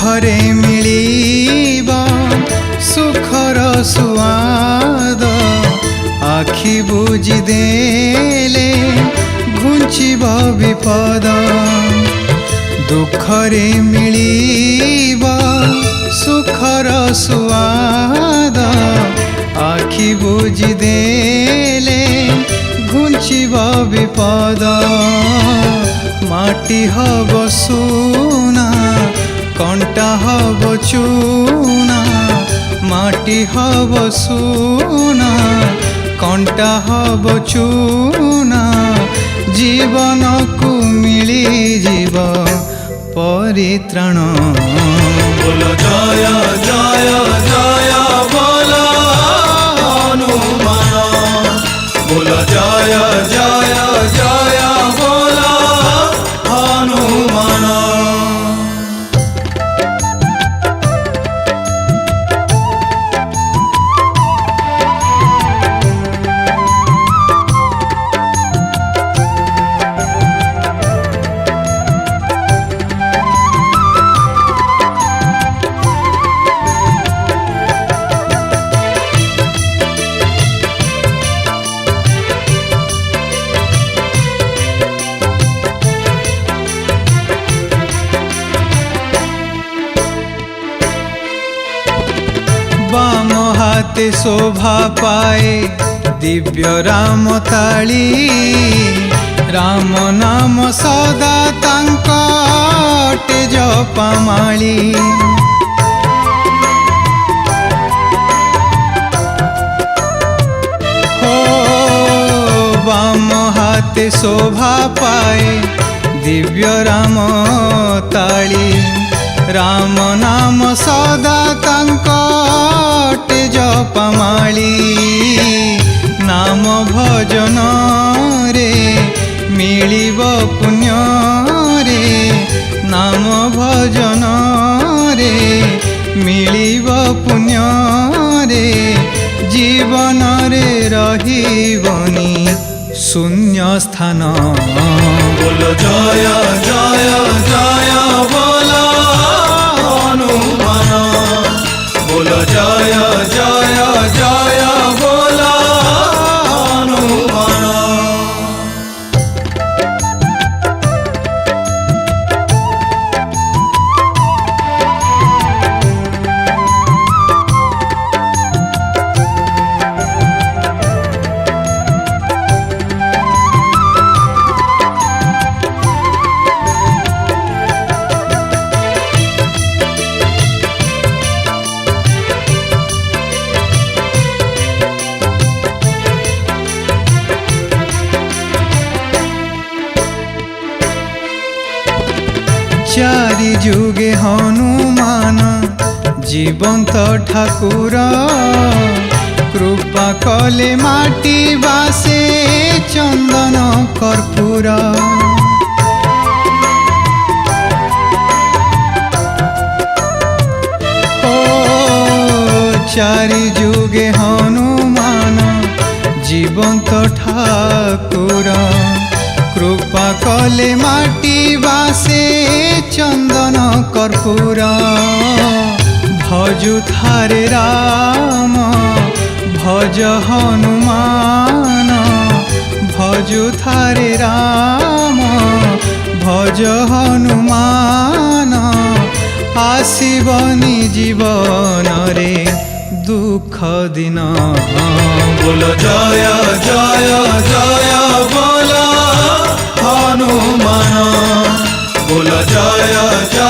दुखरे मिलिबा सुखर सुआद आखि बुझी देले घुंचिब विपद दुखरे मिलिबा सुखर सुआद आखि बुझी देले घुंचिब विपद माटी हब सुना कंटा हब चूना माटी हब सुना कंटा हब चूना जीवन को मिली जीव परित्राण बोल जय जय जय बोल हनुमान बोल जय जय जय बोल हनुमान। बाम हाथे शोभा पाए दिव्य राम ताली राम नाम सदा तांकटे जपमाली हो बाम हाथे शोभा पाए दिव्य राम ताली राम नाम सदा तांकटे जपमाली नाम भजन रे मिलिब पुण्य रे नाम भजन रे मिलिब पुण्य रे जीवन रे रहिबनी शून्य स्थान बोल जय जय जय बोल हनुमान बोल जय जय जय बोल हनुमान। चारि जुगे हनुमान जीवंत ठाकुर कृपा कले माटी बासे चंदन कर्पूर ओ चारि जुगे हनुमान जीवंत ठाकुर कृपा कले माटी बासे चंदन कर्पूर भजु थारे राम भज हनुमान भजु थारे राम भज हनुमान आसीबनी जीवन रे दुख दिन बोल जय जय जय बोल हनुमान बोल जय जय